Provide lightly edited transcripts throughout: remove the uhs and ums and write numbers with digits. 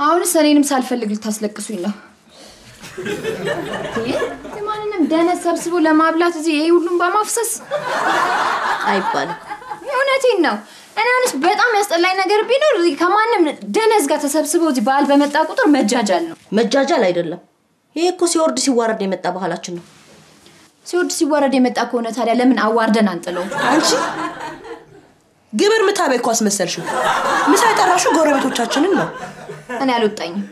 አሁን ሰኔንም ሳልፈልግ ልታስለቅሱኝ ነው የማንንም ደነስ ሰብስቦ ለማብላት እዚህ ይሄ ሁሉም በማፍሰስ አይባልም እውነቴን ነው እኔ አሁንስ በጣም ያስጠላኝ ነገር ቢኖር ከማንም ደነስ ጋር ተሰብስበው እዚህ በዓል በመጣ ቁጥር መጃጃል ነው መጃጃል አይደለም ይሄ እኮ ሲወርድ ሲዋረድ የመጣ ባህላችን ነው ሲወርድ ሲዋረድ የመጣ ከሆነ ታዲያ ለምን አዋርደን አንጥለው አንቺ ግብር ምታበይ ኳስ መሰልሽው ምሳ የጠራሽው ጎረቤቶቻችንን ነው እኔ አልወጣኝም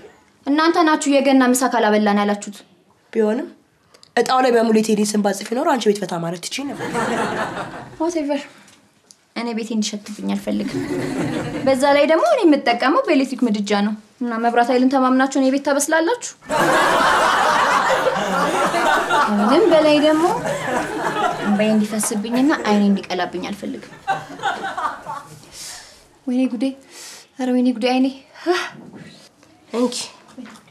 እናንተ ናችሁ የገና ምሳ ካላበላን ያላችሁት ቢሆንም እጣው ላይ በሙሉ ቴዲ ስም ባጽፍ ይኖር አንቺ ቤት ፈታ ማለት ትቺ ነበር whatever እኔ ቤቴ እንዲሸትብኝ አልፈልግም በዛ ላይ ደግሞ እኔ የምጠቀመው በኤሌክትሪክ ምድጃ ነው እና መብራት ኃይልን ተማምናችሁ እኔ ቤት ታበስላላችሁ ምንም በላይ ደግሞ እንባዬ እንዲፈስብኝና አይኔ እንዲቀላብኝ አልፈልግም ወይኔ ጉዴ ኧረ ወይኔ ጉዴ አይኔ እንኪ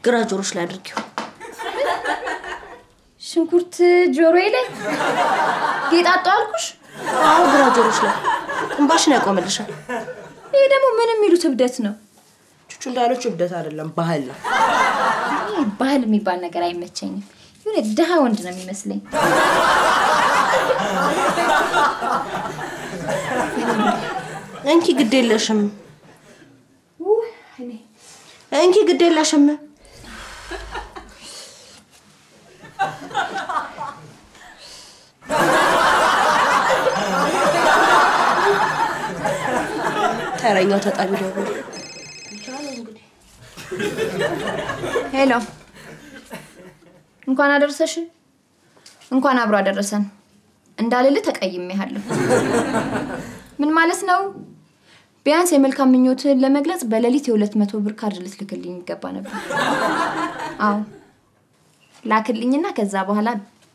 ግራ ጆሮሽ ላይ አድርጊው ሽንኩርት ጆሮዬ ላይ ጌጣጣ አልኩሽ አዎ ግራ ጆሮሽ ላይ እንባሽን ያቆምልሻል ይሄ ደግሞ ምን የሚሉት እብደት ነው ቹቹ እንዳለች እብደት አይደለም ባህል ነው ይሄ ባህል የሚባል ነገር አይመቸኝም ይሄ ደሃ ወንድ ነው የሚመስለኝ እንኪ ግዴለሽም እንኪ ግዴለሽም ተረኛው ተጣቢ ደውል ሄሎ እንኳን አደረሰሽ እንኳን አብሮ አደረሰን እንዳልል ተቀይሜሃለሁ ምን ማለት ነው ቢያንስ የመልካም ምኞትን ለመግለጽ በሌሊት የ200 ብር ካርድ ልትልክልኝ ይገባ ነበር አዎ ላክልኝና ከዛ በኋላ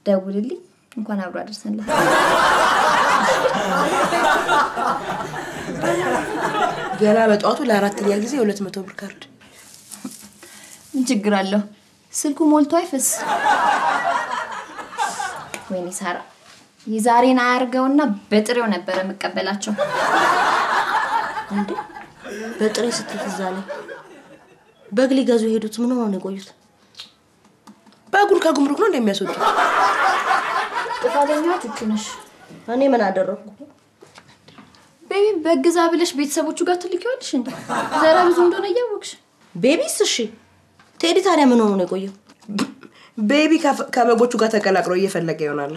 ደውልልኝ እንኳን አብሮ አደረሰን ገና በጧቱ ለአራተኛ ጊዜ 200 ብር ካርድ ምን ችግር አለው ስልኩ ሞልቶ አይፈስ ወይኔ ሳራ የዛሬን አያርገውና በጥሬው ነበር መቀበላቸው እንዴ በጥሬ ስትትዛለ በግሊ ገዙ ሄዱት ምን ሆነ የቆዩት በጉር ከጉምሩክ ነው እንደሚያስወጡት ጥፋተኛው ትክክለሽ እኔ ምን አደረኩ ቤቢ በግዛ ብለሽ ቤተሰቦቹ ጋር ትልኪዋለሽ እንዴ ዘራ ብዙ እንደሆነ ያወቅሽ ቤቢስ እሺ ቴዲ ታዲያ ምን ሆነ የቆየው ቤቢ ከበጎቹ ጋር ተቀላቅሎ እየፈለገ ይሆናል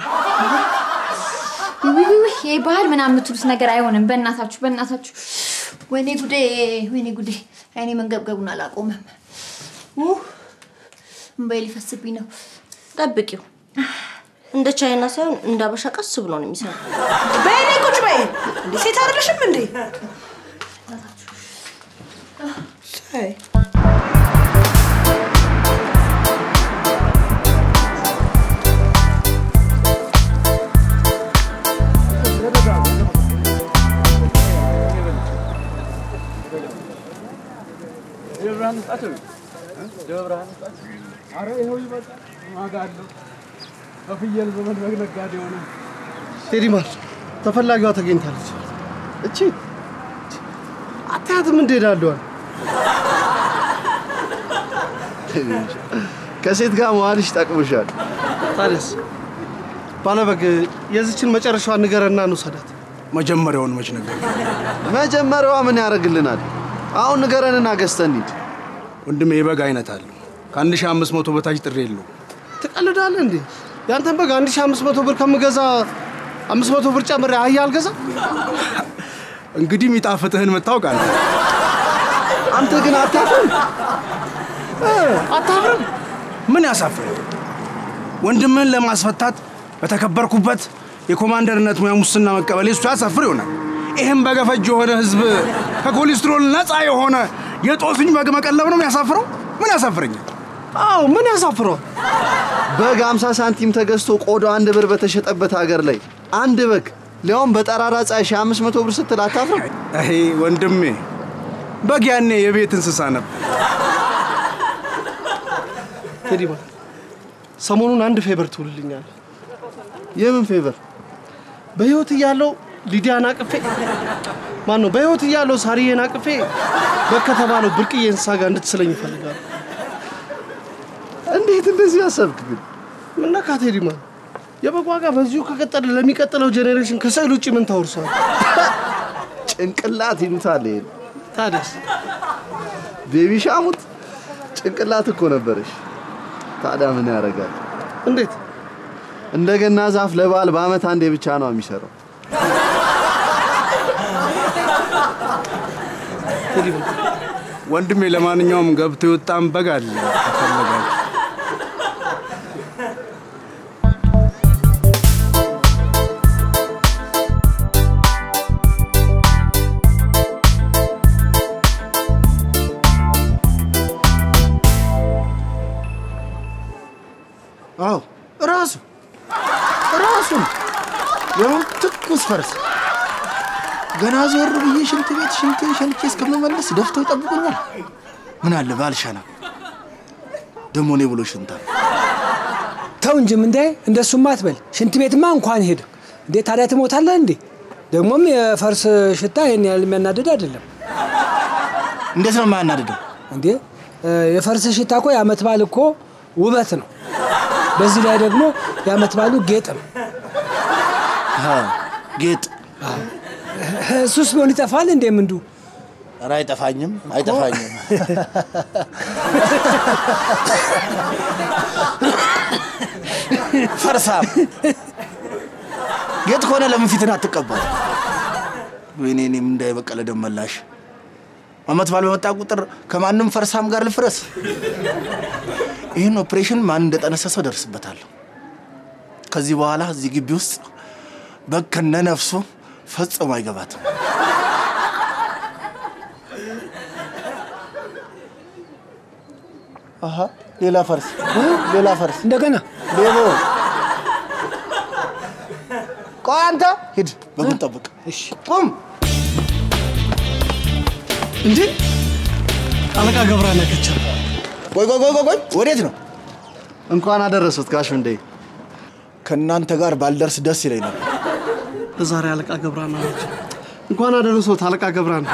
ይሄ ባህል ምናምን የምትሉት ነገር አይሆንም በእናታችሁ ወይኔ ጉዴ አይኔ መንገብገቡን አላቆመም እንባይ ሊፈስብኝ ነው ጠብቂው እንደ ቻይና ሳይሆን እንደ አበሻ ቀስ ብሎ ነው የሚሰራው በእኔ ቁጭ በይ እንዴ ሴት አይደለሽም እንዴ ሳይ ደብራን ጣጣው ደብራን ጣጣው አረ ይሄው ይመጣ ማጋለው አፍየል ዘመን መግነጋዴው ነው ቴዲማል ተፈላጊዋ ተገኝታለች እቺ አታያትም እንደዳለዋል ከሴት ጋር መዋልሽ ጠቅሞሻል ታዲያስ ባለበግ የዚችን መጨረሻዋ ንገረና እንውሰዳት መጀመሪያውን መች ነገር መጀመሪያዋ ምን ያደርግልናል አሁን ንገረንና ገዝተን እንሂድ ወንድሜ የበግ አይነት አለ ከ1500 በታች ጥሬ የለው ትቀልዳለህ እንዴ ያንተን በግ 1500 ብር ከምገዛ 500 ብር ጨምሬ አህያ አልገዛ እንግዲህ ሚጣፍጥህን መታወቃለህ አንተ ግን አታፍርም አታፍርም ምን ያሳፍራል ወንድምህን ለማስፈታት በተከበርኩበት የኮማንደርነት ሙያ ሙስና መቀበል እሱ ያሳፍር ይሆናል ይሄን በገፈጅ የሆነ ህዝብ ከኮሌስትሮል ነፃ የሆነ የጦስኝ በግ መቀለብ ነው ያሳፍረው ምን ያሳፍረኛል አው ምን ያሳፍረው በግ 50 ሳንቲም ተገዝቶ ቆዳው 1 ብር በተሸጠበት ሀገር ላይ 1 በግ ሊያውም በጠራራ ፀሐይ 500 ብር ስትል አታፍርም አይ ወንድሜ በግ ያኔ የቤት እንስሳ ነበር ቴዲማ ሰሞኑን አንድ ፌቨር ትውልልኛል የምን ፌቨር በህይወት ያለው ሊዲያን አቅፌ ማን ነው በህይወት እያለሁ ሳሪዬን አቅፌ በከተባለው ብርቅዬ እንስሳ ጋር እንድትስለኝ ይፈልጋል። እንዴት እንደዚህ ያሰብክ ግን? ምን ነካ ቴዲማን? የበግ ዋጋ በዚሁ ከቀጠለ ለሚቀጥለው ጄኔሬሽን ከሰል ውጪ ምን ታወርሳለህ? ጭንቅላት ይሉታል ይሄን። ታዲያስ ቤቢ ሻሙት ጭንቅላት እኮ ነበርሽ። ታዲያ ምን ያደርጋል? እንዴት እንደገና ዛፍ ለበዓል በአመት አንዴ ብቻ ነው የሚሰራው። ወንድሜ ለማንኛውም ገብቶ ይወጣም በግ አለ ተፈለጋችሁ። አዎ ራሱ የሆነ ትኩስ ፈረስ ገና ዞር ብዬ ሽንት ቤት ሸንቼ እስከመመለስ ደፍተው ይጠብቁኛል። ምን አለ ባልሻና ደሞ ነው ብሎ ሽንታ ተው እንጂ ምን እንዳይ እንደሱማ አትበል። ሽንት ቤትማ እንኳን ሄድ እንዴ ታዲያ ትሞታለህ እንዴ? ደግሞም የፈርስ ሽታ የኔ ያህል የሚያናድድ አይደለም። እንዴት ነው የማያናድደው እንዴ? የፈርስ ሽታ እኮ የዓመት በዓል እኮ ውበት ነው። በዚህ ላይ ደግሞ የዓመት በዓሉ ጌጥ ነው። ጌጥ እሱስ ቢሆን ይጠፋል እንዴ ምንዱ? ኧረ አይጠፋኝም። ፈርሳም ጌጥ ሆነ ለምን ፊትን አትቀባው? ወይኔ እኔም እንዳይበቀለ ደመላሽ ዓመት በዓል በመጣ ቁጥር ከማንም ፈርሳም ጋር ልፍረስ። ይሄን ኦፕሬሽን ማን እንደጠነሰሰው ደርስበታለሁ። ከዚህ በኋላ እዚህ ግቢ ውስጥ በከነ ነፍሱ ፈጽሞ አይገባትም። አሃ ሌላ ፈርስ እንደገና ሌቦ ቆይ አንተ ሂድ በጉን ጠብቅ። እሺ ቁም እንዴ አለቃ ገብራና ከቻ ቆይ ወዴት ነው? እንኳን አደረሱት ጋሽ እንዴ። ከናንተ ጋር ባልደርስ ደስ ይለኝ ነበር። ዛሬ አለቃ ገብራና ናቸው። እንኳን አደረሱት አለቃ ገብራና።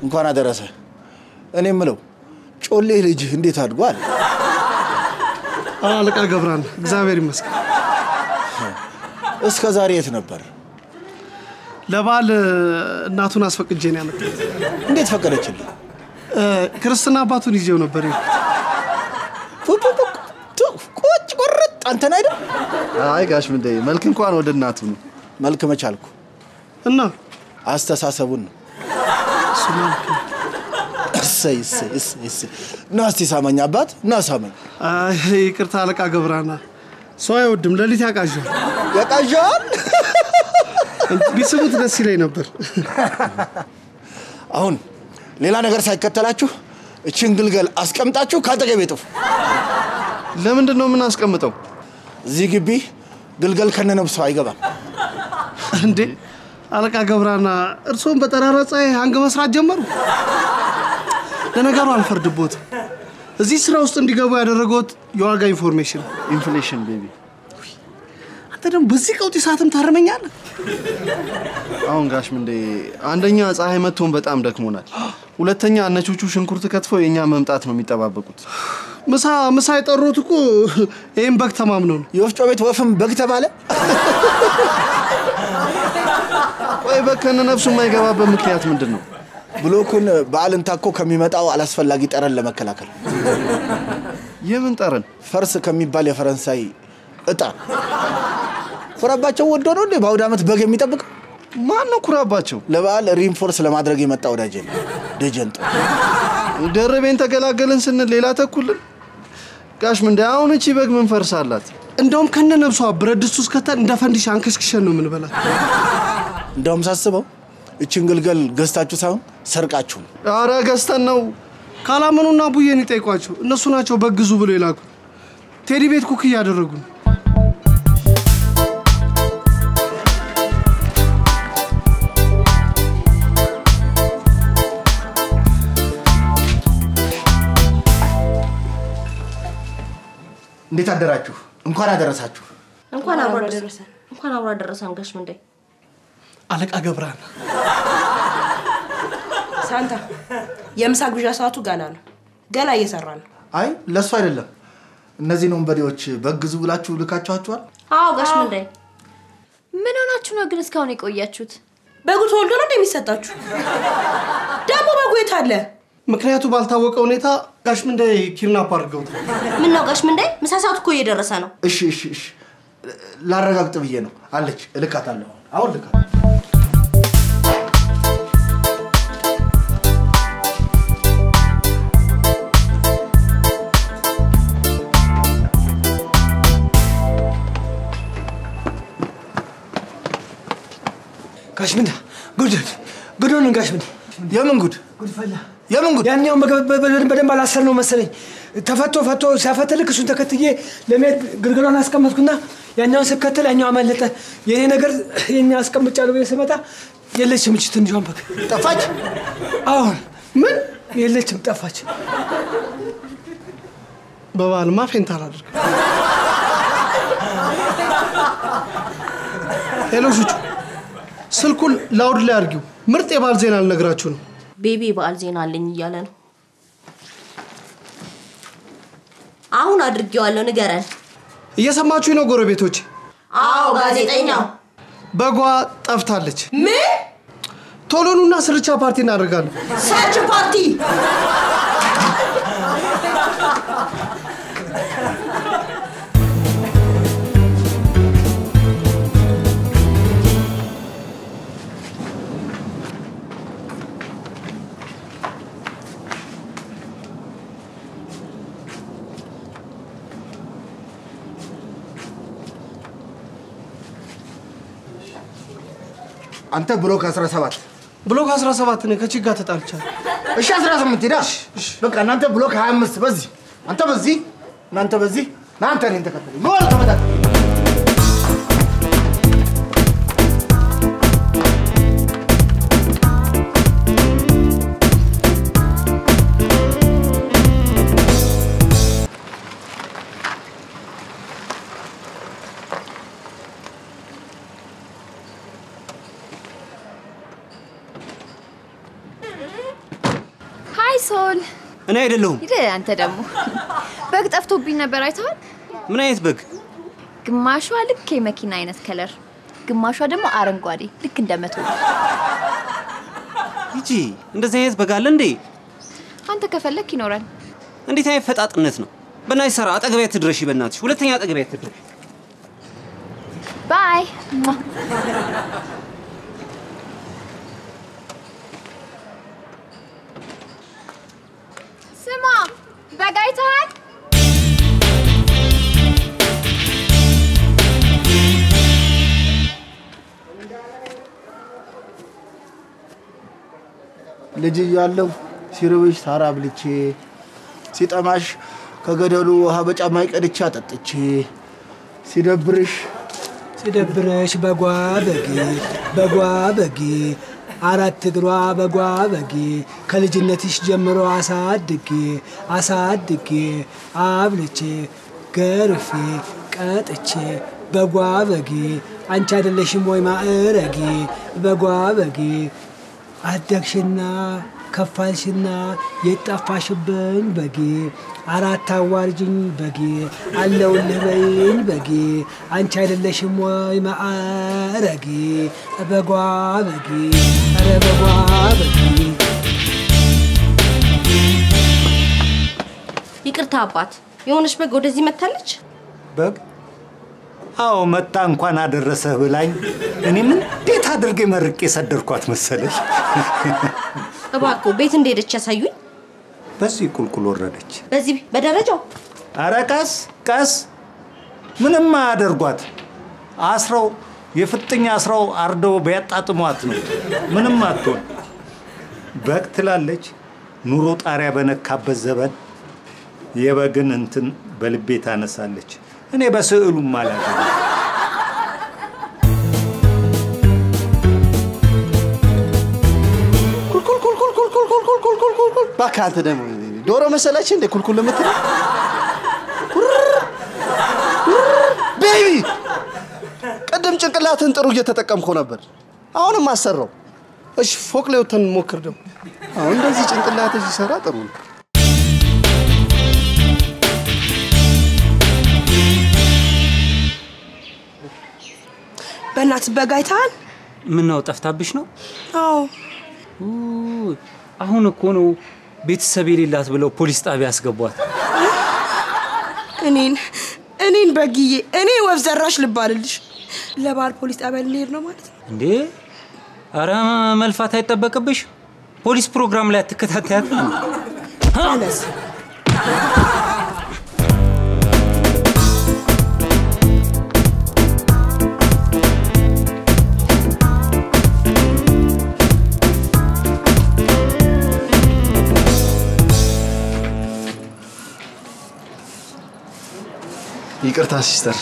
እንኳን አደረሰ። እኔ የምለው ጮሌ ልጅ እንዴት አድጓል? አለቃ ገብራና እግዚአብሔር ይመስገን። እስከ ዛሬ የት ነበር? ለባል እናቱን አስፈቅጄ ነው ያመጣሁት። እንዴት ፈቀደችልህ? ክርስትና አባቱን ይዤው ነበር። ቁጭ ቆርጥ አንተን አይደል? አይ ጋሽ እንዴ መልክ እንኳን ወደ እናቱ ነው። መልክ መቻልኩ እና አስተሳሰቡን ነው። እሰይ ናስቲ ሳመኝ አባት ና ሳመኝ። አይ ይቅርታ አለቃ ገብራና ሰው አይወድም ለሊት ያቃዣል። ቢስሙት ደስ ይለኝ ነበር። አሁን ሌላ ነገር ሳይከተላችሁ እቺን ግልገል አስቀምጣችሁ ካጠገቤ ጥፉ። ለምንድን ነው ምን አስቀምጠው? እዚህ ግቢ ግልገል ከነነብሱ አይገባም። እንዴ አለቃ ገብራና እርሶም በጠራራ ፀሐይ አንገ መስራት ጀመሩ። ለነገሩ አልፈርድቦትም። እዚህ ስራ ውስጥ እንዲገቡ ያደረጉት የዋጋ ኢንፎርሜሽን ኢንፍሌሽን ቤቢ። አንተ ደግሞ በዚህ ቀውጢ ሰዓትም ታረመኛለህ። አሁን ጋሽ እንዴ አንደኛ ፀሐይ መጥቶን በጣም ደክሞናል። ሁለተኛ እነቹቹ ሽንኩርት ከትፈው የኛ መምጣት ነው የሚጠባበቁት። ምሳ የጠሩት እኮ ይሄን በግ ተማምነው ነው። የወፍጮ ቤት ወፍም በግ ተባለ። ወይ በከነ ነፍሱ የማይገባበት ምክንያት ምንድነው? ብሎኩን በዓልን ታኮ ከሚመጣው አላስፈላጊ ጠረን ለመከላከል። የምን ጠረን? ፈርስ ከሚባል የፈረንሳይ እጣ ኩራባቸው ወዶ ነው እንዴ በአውደ ዓመት በግ የሚጠብቅ? ማን ነው ኩራባቸው? ለበዓል ሪንፎርስ ለማድረግ የመጣ ወዳጄ ነው ደጀንጦ። ደረቤን ተገላገልን ስንል ሌላ ተኩልን። ጋሽ እንዴ አሁን እቺ በግ ምን ፈርሳላት? እንደውም ከነ ነብሷ ብረት ድስት ውስጥ ከተን እንደ ፈንዲሻ አንከሽክሸን ነው የምንበላት። እንደውም ሳስበው እቺን ግልገል ገዝታችሁ ሳይሆን ሰርቃችሁ ነው። ኧረ ገዝተን ነው። ካላመኑና ቡዬን ይጠይቋቸው። እነሱ ናቸው በግዙ ብሎ ይላኩ። ቴዲ ቤት ኩክ እያደረጉ ነው። እንዴት አደራችሁ? እንኳን አደረሳችሁ። እንኳን አብሮ አደረሰን ጋሽ እንዴ። አለቃ ገብራና ሳንታ የምሳ ግብዣ ሰዓቱ ገና ነው። ገና እየሰራ ነው። አይ ለሱ አይደለም። እነዚህን ወንበዴዎች በግዙ ብላችሁ ልካችኋቸዋል? አዎ ጋሽ ምንዴ። ምን ሆናችሁ ነው ግን እስካሁን የቆያችሁት? በጉ ተወልዶ ነው እንደሚሰጣችሁ። ደግሞ በጉ የት አለ? ምክንያቱ ባልታወቀ ሁኔታ ጋሽ ምንዴ ኪድናፕ አድርገውታል። ምን ነው ጋሽ ምንዴ? ምሳ ሰዓቱ እኮ እየደረሰ ነው። እሺ ላረጋግጥ ብዬ ነው። አለች እልካታለሁ። አሁን ልካት። ጋሽ ምንዳ ጉድ ሆነ ጋሽ ምንዳ። የምን ጉድ? ጉድ ፈላ። የምን ጉድ? ያኛው በደንብ አላሰር ነው መሰለኝ። ተፈቶ ሲያፈተልክ እሱን ተከትዬ ለመሄድ ግርግሯን አስቀመጥኩና ያኛውን ስከተል ያኛው አመለጠ። የኔ ነገር የኛ አስቀምጫለሁ ብዬ ስመጣ የለችም እቺ ትንሿን በግ። ጠፋች? አሁን ምን የለችም፣ ጠፋች። በባልማ ፌንት አላደርግ። ሄሎ ሹቹ፣ ስልኩን ላውድ ላይ አድርጊው። ምርጥ የባል ዜና ልነግራችሁ ነው። ቤቢ በዓል ዜና አለኝ እያለ ነው። አሁን አድርጌዋለሁ፣ ንገረን። እየሰማችሁ ነው ጎረቤቶች? አዎ ጋዜጠኛው። በጓ ጠፍታለች። ምን? ቶሎኑና ስርቻ ፓርቲ እናደርጋለን። ሰርች ፓርቲ? አንተ ብሎክ 17 ብሎክ 17 ነው። ከቺጋ ተጣልቻለሁ። እሺ 18 ሄዳ በቃ እናንተ ብሎክ 25 በዚህ አንተ በዚህ እናንተ በዚህ እናንተ ነኝ ተከተለ ሞል ተመጣጣ ሶል እኔ አይደለሁም። ይደ አንተ ደግሞ በግ ጠፍቶብኝ ነበር አይተሃል? ምን አይነት በግ? ግማሿ ልክ የመኪና አይነት ከለር፣ ግማሿ ደግሞ አረንጓዴ ልክ እንደ መቶ። ይጂ እንደዚህ አይነት በግ አለ እንዴ? አንተ ከፈለክ ይኖራል። እንዴት አይነት ፈጣጥነት ነው? በእናትሽ ሰራ አጠገቤ አትድረሺ፣ በእናትሽ ሁለተኛ አጠገቤ አትድረሺ። ባይ ስማ በግ አይተሃል? ልጅ እያለሁ ሲርብሽ ሳራ ብልቼ ሲጠማሽ ከገደሉ ውሃ በጫማይ ቀድቼ አጠጥቼ ሲደብርሽ በጓ በጊ አራት እግሯ በጓ በጊ ከልጅነትሽ ጀምሮ አሳድጌ አብልቼ ገርፌ ቀጥቼ በጓ በጊ አንቺ አይደለሽም ወይ ማዕረጌ በጓ በጊ አደግሽና ከፋልሽና የጣፋሽብኝ በጌ አራት አዋርጅኝ በጌ አለውልህ በይኝ በጌ አንቺ አይደለሽም ወይ ማዕረጌ በጓ በጌ ኧረ በጓ በጌ። ይቅርታ አባት፣ የሆነች በግ ወደዚህ መታለች። በግ? አዎ መጣ። እንኳን አደረሰህ ብላኝ እኔም እንዴት አድርጌ መርቄ ሰደርኳት መሰለሽ። እባክዎ ቤት እንደሄደች ያሳዩኝ። በዚህ ቁልቁል ወረደች። በዚህ በደረጃው? ኧረ ቀስ ቀስ፣ ምንም አያደርጓት። አስረው የፍጥኝ አስረው አርደው ቢያጣጥሟት ነው። ምንም አትሆን። በግ ትላለች። ኑሮ ጣሪያ በነካበት ዘበን የበግን እንትን በልቤ ታነሳለች። እኔ በስዕሉም ማለት ነው። እባክህ አንተ ደግሞ ዶሮ መሰለች እንደ ኩልኩል የምትለው ቤቢ። ቅድም ጭንቅላትን ጥሩ እየተጠቀምከው ነበር። አሁንም አሰራው። እሺ ፎቅ ላይ ወተን ሞክር ደግሞ። አሁን እንደዚህ ጭንቅላትሽ ይሰራ ጥሩ ነው። በእናት በጋይታል ምን ነው ጠፍታብሽ ነው? አዎ አሁን እኮ ነው ቤተሰብ የሌላት ብለው ፖሊስ ጣቢያ ያስገቧት። እኔን በግዬ እኔ ወፍ ዘራሽ ልባልልሽ ለባል ፖሊስ ጣቢያ ልሄድ ነው ማለት ነው እንዴ? አረ መልፋት አይጠበቅብሽ። ፖሊስ ፕሮግራም ላይ አትከታተያት ነው። አነስ ይቅርታ ሲስተር።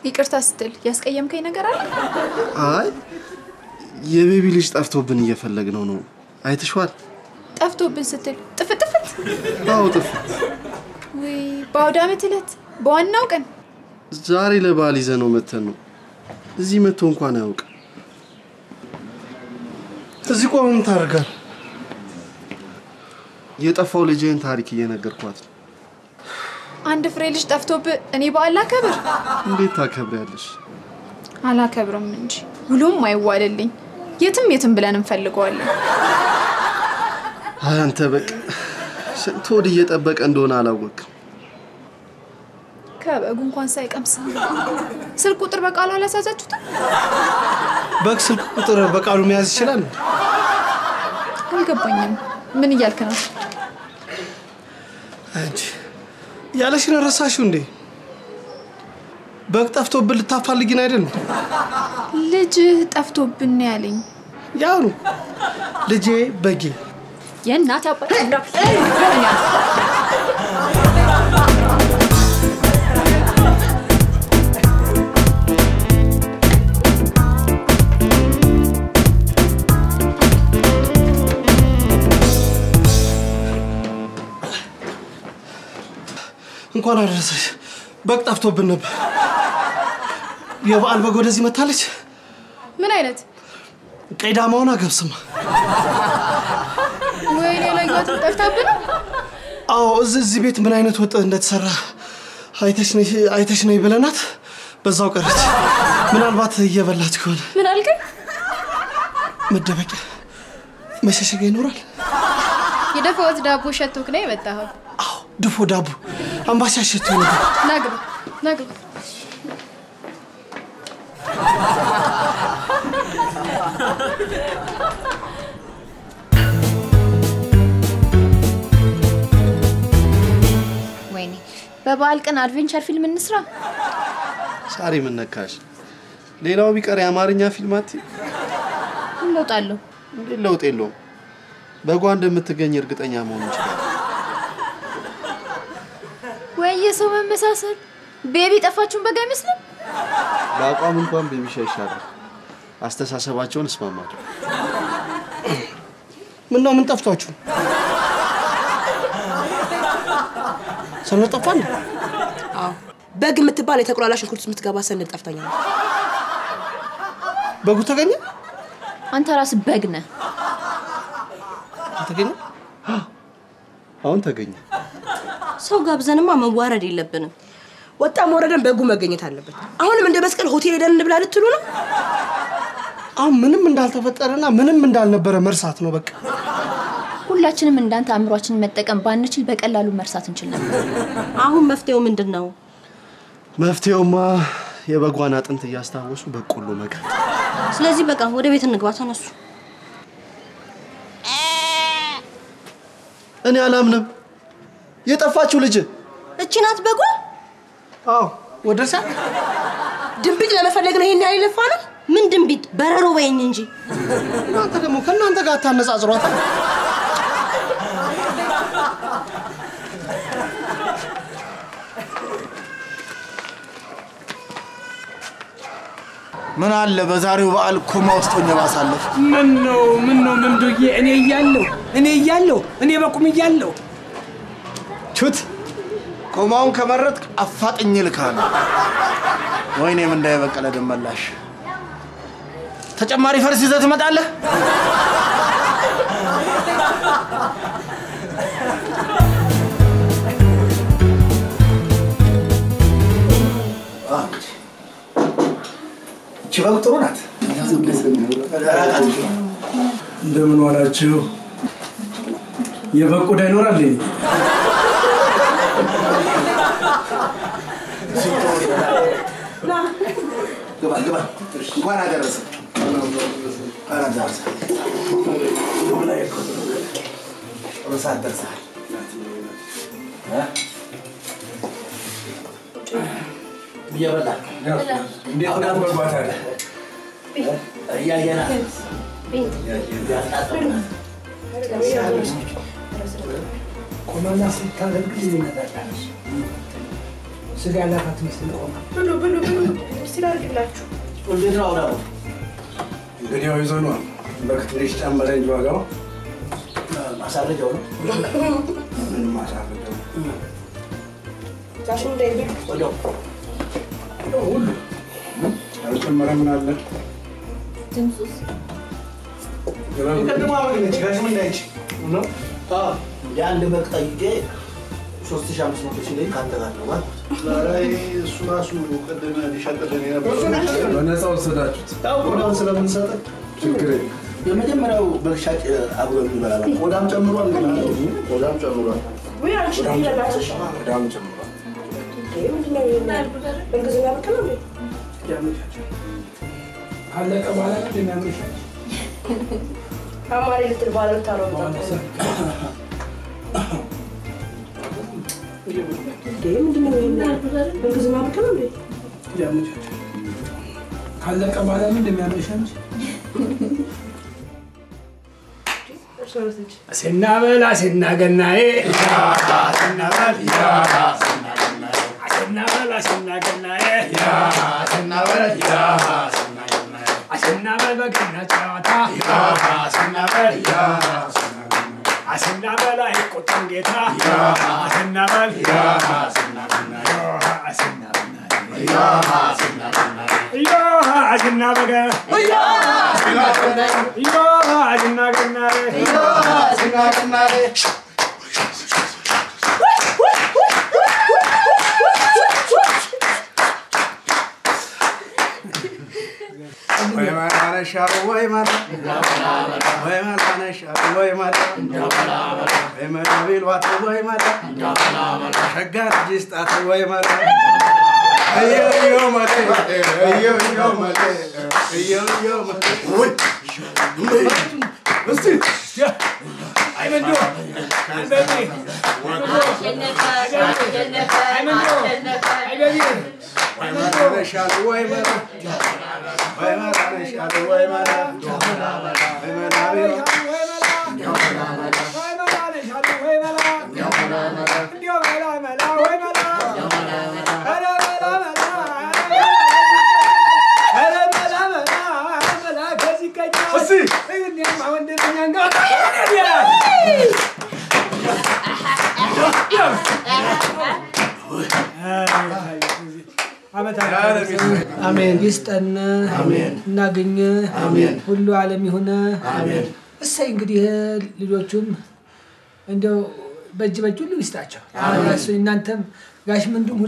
ይቅርታ ስትል ያስቀየምከኝ ነገር አለ? አይ የቤቢ ልጅ ጠፍቶብን እየፈለግነው ነው። አይተሽዋል? ጠፍቶብን ስትል ጥፍጥፍት? አዎ ጥፍት። ወይ በአውደ ዓመት ዕለት በዋናው ቀን ዛሬ ለበዓል ይዘነው መተን ነው። እዚህ መጥቶ እንኳን አያውቅም። እዚህ ቆም ምን ታደርጋለህ? የጠፋው ልጅን ታሪክ እየነገርኳት ነው። አንድ ፍሬ ልጅ ጠፍቶብህ እኔ በዓል ላከብር? እንዴት ታከብሪያለሽ? አላከብርም እንጂ ሁሉም አይዋልልኝ። የትም ብለን እንፈልገዋለን። አንተ በቃ ስንት ወድ እየጠበቀ እንደሆነ አላወቅም። ከበጉ እንኳን ሳይቀምስ ስልክ ቁጥር በቃሉ አላሳዛችሁትም? በግ ስልክ ቁጥር በቃሉ መያዝ ይችላል? አልገባኝም። ምን እያልክ ነው? አንቺ ያለሽን ረሳሽው እንዴ? በግ ጠፍቶብን ልታፋልጊን አይደል? ልጅ ጠፍቶብን ያለኝ ያው ነው ልጄ በጌ የእናት አባት እንኳን አደረሰሽ። በግ ጠፍቶብን ነበር። የበዓል በግ ወደዚህ መታለች። ምን አይነት ቀይ ዳማውና ገብስማ? ወይ ሌላ ይወጥ ጠፍታብን? አዎ እዚህ ቤት ምን አይነት ወጥ እንደተሰራ አይተሽ ነይ ብለናት በዛው ቀረች። ምናልባት እየበላች ከሆነ ምን አልከኝ? መደበቂያ መሸሸጊያ ይኖራል። የደፋሁት ዳቦ ሸቶክ ነው የመጣኸው? አዎ ድፎ ዳቦ አምባሻ ሸቶ ነው። ናግባ ወይኔ በበዓል ቀን አድቬንቸር ፊልም እንስራ። ሳሪ ምን ነካሽ? ሌላው ቢቀር የአማርኛ ፊልም አትይ? ለውጥ አለው። እንዴት ለውጥ የለውም? በጓ እንደምትገኝ እርግጠኛ መሆን እንችላለን። ወይ የሰው መመሳሰል። ቤቢ ጠፋችሁን በጋ አይመስልም? በአቋም እንኳን ቤቢ ይሻላል። አስተሳሰባቸውን እስማማለሁ። ምን ጠፍቷችሁ? ሰነድ ጠፋን? አዎ በግ የምትባል የተቆላላ ሽንኩርት የምትገባ ሰነድ ጠፍታኛል። በጉ ተገኘ? አንተ ራስህ በግ ነህ። ተገኘ? አሁን ተገኘ። ሰው ጋብዘንማ መዋረድ የለብንም። ወጣም ወረደን በጉ መገኘት አለበት። አሁንም እንደ መስቀል ሆቴል ሄደን እንብላ ልትሉ ነው? አሁን ምንም እንዳልተፈጠረና ምንም እንዳልነበረ መርሳት ነው በቃ። ሁላችንም እንዳንተ አእምሯችንን መጠቀም ባንችል በቀላሉ መርሳት እንችል ነበር። አሁን መፍትሄው ምንድነው? መፍትሄውማ የበጓን አጥንት እያስታወሱ በቆሎ መጋት። ስለዚህ በቃ ወደ ቤት እንግባ። ተነሱ። እኔ አላምንም። የጠፋችው ልጅ እቺ ናት በጓ? አዎ ወደሳ ድንቢጥ ለመፈለግ ነው ይሄን ያህል ለፋ ነው? ምን ድንቢጥ? በረሮ በይኝ እንጂ። እናንተ ደግሞ ከእናንተ ጋር ታነጻጽሯት። ምን አለ በዛሬው በዓል ኮማ ውስጥ ሆኜ ባሳለፍ። ምን ነው ምንዱዬ? እኔ እያለሁ እኔ በቁም እያለሁ ቹት ኮማውን ከመረጥክ አፋጥኝ ልካለሁ። ወይኔም እንዳይበቀለ ደመላሽ ተጨማሪ ፈርስ ይዘህ ትመጣለህ? ችበው ጥሩ ናት። እንደምን ዋላችሁ? የበቁ ዳይኖራል ግባ ግባ። እንኳን አደረሰ እንኳን አደረሰ። ሮሳት ደርሰሃል። እየበላ እንዴት ነው መግባታለ? እያየና ኮማና ስታደርግ ይመጣል። ስጋ ያላፋት መስል ነው። ብሉ ብሉ ብሉ። ሲላርግላችሁ እንዴት ነው አውራው? እንግዲህ ያው ይዘኗል። በትንሽ ጨመረ እንጂ ዋጋው ማሳረጃው ነው። ምን ማሳረጃው? ዛሹ እንደይል ወዲያው ሁሉ አልጨመረ ምን አለ? ድምፁስ የቀድሞ አሁን ነች ጋሽ ምን ነች? ነው የአንድ በግ ጠይቄ 3500 ሲለኝ ካንተ ጋር ነው ማለት ዛሬ እሱ ራሱ ቀደም ሊሸጥልን የነበረው በነፃ ወሰዳችሁት። ያው ቆዳውን ስለምንሰጥ ችግር የለም። የመጀመሪያው በግ ሻጭ አብሮ የሚበላ ነው። ቆዳም ጨምሯል። ቆዳም ጨምሯል። ወይ አንቺ ይላላሽ ወዳም ጨምሯል። ምንድነው እንግሊዝኛ ብቻ ነው ካለቀ በኋላ ነው የሚያምርሻል። አማሪ ልትል ባለ ታሮታ ምንድነው እንግሊዝኛ ብቻ ነው ካለቀ በኋላ ነው እንደሚያምርሻል። ስናበላ ስናገናዬ ስናበል ስናበላ ስናገናዬ ስናበል በገና ጨዋታ ስናበል አይቆጣም ጌታ ስናበል ስናበገ ወይ ማራነሻ ወይ ማራ ወይ ማራነሻ ወይ ማራ ወይ ማራቢል ዋት ወይ ማራ ሸጋር ጅስጣት ወይ ማራ አየዮ ማቴ አየዮ ማቴ አየዮ ማቴ ወይ እስቲ አይ መንዶ አንበቢ ወይ ማራነሻ ወይ ማራ ወይ ማራነሻ ወይ ማራ ወይ ማራቢል አሜን ይስጠን እናገኝ ሁሉ ዓለም ይሁን አሜን። እሰይ እንግዲህ ልጆቹም እንደው በእጅ ሁሉ ይስጣቸው። እሱ እናንተም ጋሽ ምንድም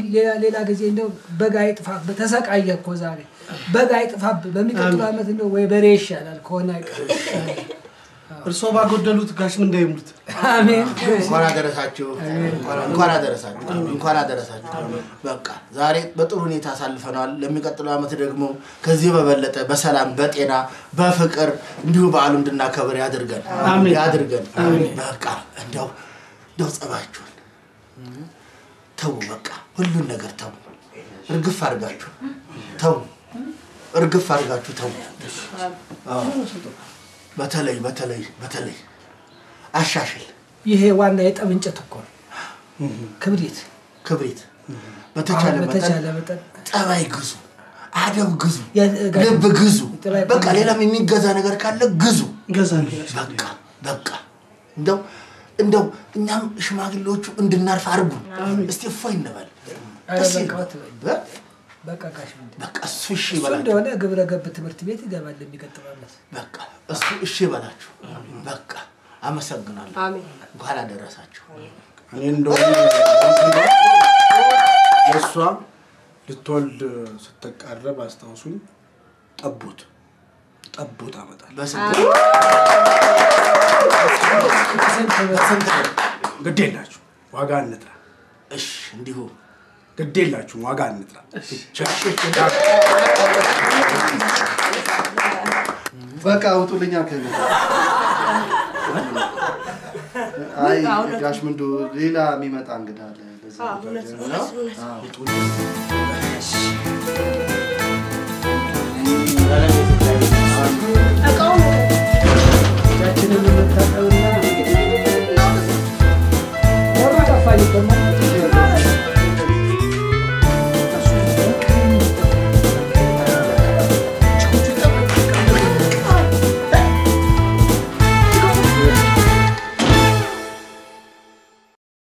ሌላ ጊዜ እንደው በጋ ይጥፋ በተሰቃየ እኮ ዛሬ በጋ ይጥፋ በሚቀጥለው ዓመት እንደው ወይ በሬ ይሻላል ከሆነ እርሶ ባጎደሉት ጋሽ ምን እንዳይሙት አሜን። እንኳን አደረሳችሁ እንኳን አደረሳችሁ እንኳን አደረሳችሁ። በቃ ዛሬ በጥሩ ሁኔታ አሳልፈናል። ለሚቀጥለው ዓመት ደግሞ ከዚህ በበለጠ በሰላም በጤና በፍቅር እንዲሁ በዓሉ እንድናከብር ያድርገን ያድርገን። በቃ እንደው ጸባችሁን ተው፣ በቃ ሁሉን ነገር ተው፣ እርግፍ አድርጋችሁ ተው፣ እርግፍ አድርጋችሁ ተው። በተለይ አሻሽል። ይሄ ዋና የጠብ እንጨት እኮ ክብሪት በተቻለ መጠን ጠባይ ግዙ፣ አደብ ግዙ፣ ልብ ግዙ። በቃ ሌላም የሚገዛ ነገር ካለ ግዙ። በቃ እንደው እኛም ሽማግሌዎቹ እንድናርፍ አድርጉ። እስቲ እፎይ እንበል። በቃ ጋሽ ምንድን በቃ እሱ እሺ እሱ በላችሁ እንደሆነ ግብረ ገብ ትምህርት ቤት ይገባል የሚቀጥለው ዓመት። በቃ እሱ እሺ በላችሁ በቃ አመሰግናለሁ አሜን እንኳን አደረሳችሁ እኔ እንደውም እሷ ልትወልድ ስትቃረብ አስታውሱኝ ጠቦት አመጣለሁ በስንት ግድ የላችሁ ዋጋ እንጥራ እሺ እንዲሁ ግድ የላችሁ ዋጋ እንጥራ በቃ አውጡልኛ ከነ አይ ጋሽ ምንዱ ሌላ የሚመጣ እንግዳ አለ ለዛ እቃው